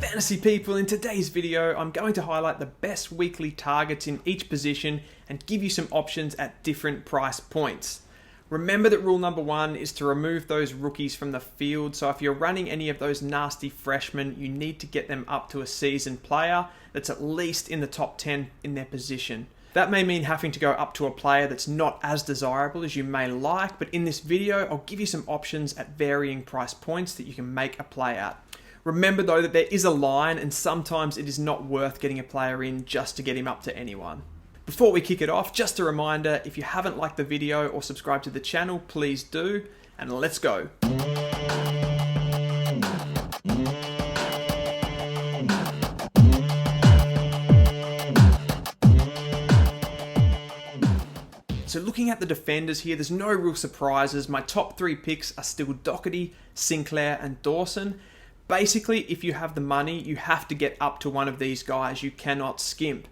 Fantasy people, in today's video I'm going to highlight the best weekly targets in each position and give you some options at different price points. Remember that rule number one is to remove those rookies from the field, so if you're running any of those nasty freshmen, you need to get them up to a seasoned player that's at least in the top 10 in their position. That may mean having to go up to a player that's not as desirable as you may like, but in this video I'll give you some options at varying price points that you can make a play at. Remember though that there is a line and sometimes it is not worth getting a player in just to get him up to anyone. Before we kick it off, just a reminder, if you haven't liked the video or subscribed to the channel, please do, and let's go. So looking at the defenders here, there's no real surprises. My top three picks are still Doherty, Sinclair and Dawson. Basically, if you have the money, you have to get up to one of these guys. You cannot skimp.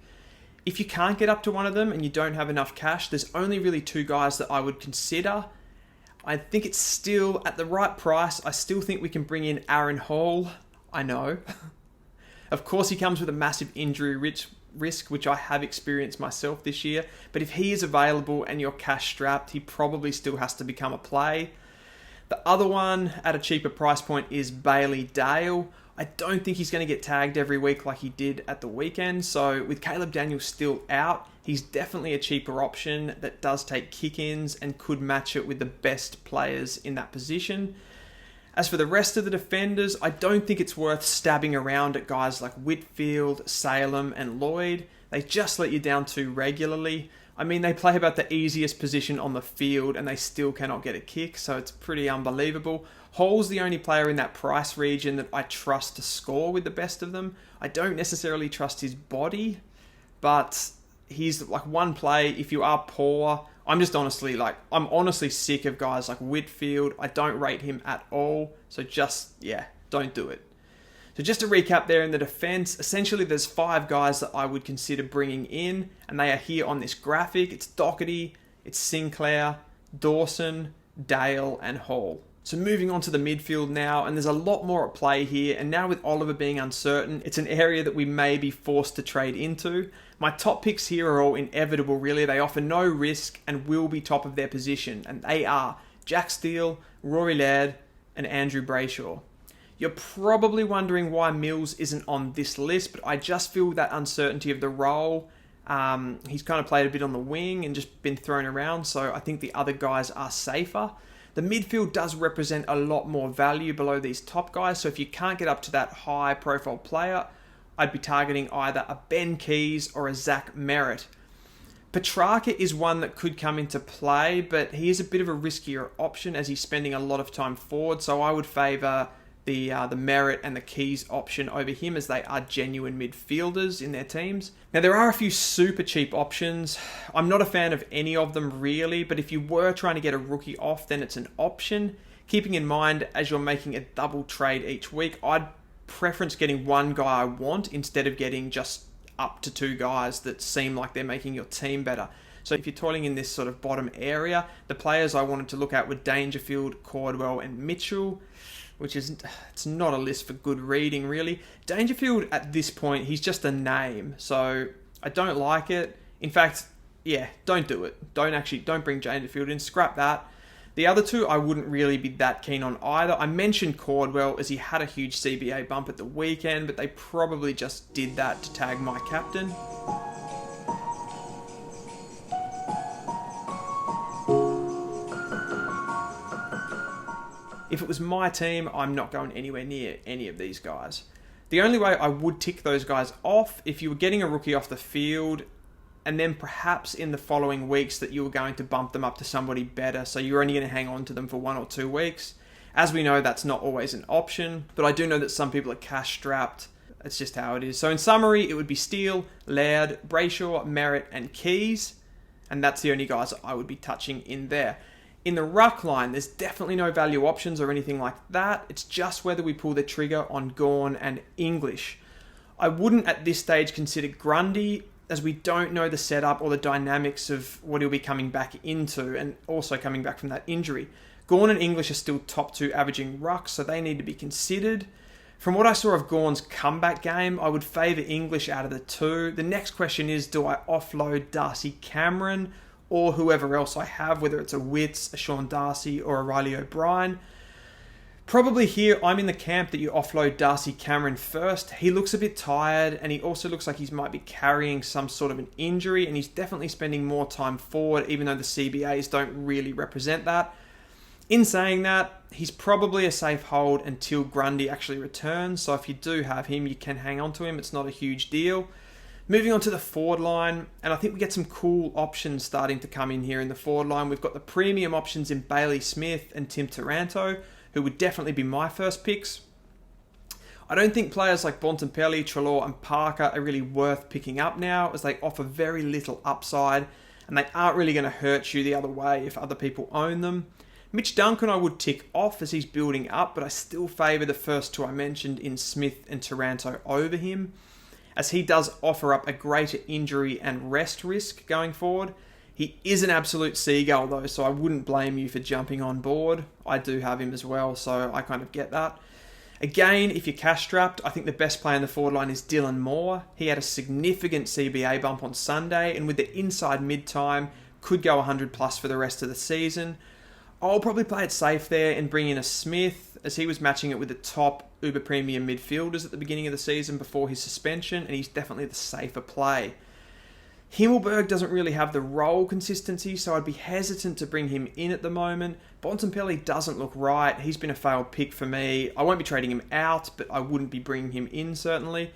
If you can't get up to one of them and you don't have enough cash, there's only really two guys that I would consider. I think it's still at the right price. I still think we can bring in Aaron Hall. I know. Of course, he comes with a massive injury risk, which I have experienced myself this year. But if he is available and you're cash strapped, he probably still has to become a play. The other one at a cheaper price point is Bailey Dale. I don't think he's going to get tagged every week like he did at the weekend. So with Caleb Daniels still out, he's definitely a cheaper option that does take kick-ins and could match it with the best players in that position. As for the rest of the defenders, I don't think it's worth stabbing around at guys like Whitfield, Salem and Lloyd. They just let you down too regularly. I mean, they play about the easiest position on the field and they still cannot get a kick, so it's pretty unbelievable. Hall's the only player in that price region that I trust to score with the best of them. I don't necessarily trust his body, but he's like one play. If you are poor, I'm honestly sick of guys like Whitfield. I don't rate him at all, so don't do it. So just to recap there in the defense, essentially there's 5 guys that I would consider bringing in, and they are here on this graphic. It's Doherty, it's Sinclair, Dawson, Dale, and Hall. So moving on to the midfield now, and there's a lot more at play here, and now with Oliver being uncertain, it's an area that we may be forced to trade into. My top picks here are all inevitable really. They offer no risk and will be top of their position, and they are Jack Steele, Rory Laird, and Andrew Brayshaw. You're probably wondering why Mills isn't on this list, but I just feel that uncertainty of the role. He's kind of played a bit on the wing and just been thrown around, so I think the other guys are safer. The midfield does represent a lot more value below these top guys, so if you can't get up to that high profile player, I'd be targeting either a Ben Keys or a Zach Merritt. Petrarca is one that could come into play, but he is a bit of a riskier option as he's spending a lot of time forward, so I would favour the Merritt and the Keys option over him as they are genuine midfielders in their teams. Now there are a few super cheap options. I'm not a fan of any of them really, but if you were trying to get a rookie off, then it's an option. Keeping in mind, as you're making a double trade each week, I'd preference getting one guy I want instead of getting just up to 2 guys that seem like they're making your team better. So if you're toiling in this sort of bottom area, the players I wanted to look at were Dangerfield, Cordwell and Mitchell, it's not a list for good reading really. Dangerfield at this point, he's just a name, so I don't like it. In fact, don't do it. Don't bring Dangerfield in, scrap that. The other two I wouldn't really be that keen on either. I mentioned Cordwell as he had a huge CBA bump at the weekend, but they probably just did that to tag my captain. If it was my team, I'm not going anywhere near any of these guys. The only way I would tick those guys off, if you were getting a rookie off the field, and then perhaps in the following weeks that you were going to bump them up to somebody better, so you're only going to hang on to them for 1 or 2 weeks. As we know, that's not always an option, but I do know that some people are cash strapped. That's just how it is. So in summary, it would be Steele, Laird, Brayshaw, Merritt, and Keys, and that's the only guys I would be touching in there. In the ruck line, there's definitely no value options or anything like that. It's just whether we pull the trigger on Gawn and English. I wouldn't at this stage consider Grundy, as we don't know the setup or the dynamics of what he'll be coming back into and also coming back from that injury. Gawn and English are still top 2 averaging rucks, so they need to be considered. From what I saw of Gawn's comeback game, I would favour English out of the two. The next question is, do I offload Darcy Cameron or whoever else I have, whether it's a Witts, a Sean Darcy or a Riley O'Brien? Probably here, I'm in the camp that you offload Darcy Cameron first. He looks a bit tired and he also looks like he might be carrying some sort of an injury, and he's definitely spending more time forward, even though the CBAs don't really represent that. In saying that, he's probably a safe hold until Grundy actually returns, so if you do have him, you can hang on to him. It's not a huge deal. Moving on to the forward line, and I think we get some cool options starting to come in here in the forward line. We've got the premium options in Bailey Smith and Tim Taranto, who would definitely be my first picks. I don't think players like Bontempelli, Treloar and Parker are really worth picking up now, as they offer very little upside and they aren't really going to hurt you the other way if other people own them. Mitch Duncan I would tick off as he's building up, but I still favour the first two I mentioned in Smith and Taranto over him, as he does offer up a greater injury and rest risk going forward. He is an absolute seagull though, so I wouldn't blame you for jumping on board. I do have him as well, so I kind of get that. Again, if you're cash strapped, I think the best player in the forward line is Dylan Moore. He had a significant CBA bump on Sunday, and with the inside mid-time, could go 100 plus for the rest of the season. I'll probably play it safe there and bring in a Smith, as he was matching it with the top uber premium midfielders at the beginning of the season before his suspension, and he's definitely the safer play. Himmelberg doesn't really have the role consistency, so I'd be hesitant to bring him in at the moment. Bontempelli doesn't look right. He's been a failed pick for me. I won't be trading him out, but I wouldn't be bringing him in, certainly.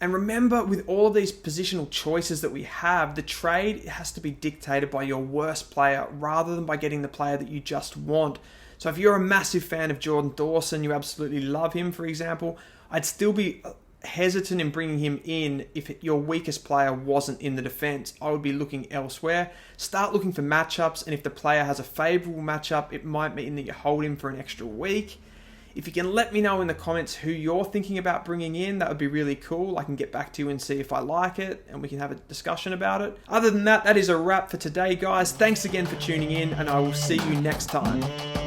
And remember, with all of these positional choices that we have, the trade has to be dictated by your worst player rather than by getting the player that you just want. So if you're a massive fan of Jordan Dawson, you absolutely love him, for example, I'd still be hesitant in bringing him in if your weakest player wasn't in the defence. I would be looking elsewhere. Start looking for matchups, and if the player has a favourable matchup, it might mean that you hold him for an extra week. If you can let me know in the comments who you're thinking about bringing in, that would be really cool. I can get back to you and see if I like it, and we can have a discussion about it. Other than that, that is a wrap for today, guys. Thanks again for tuning in, and I will see you next time.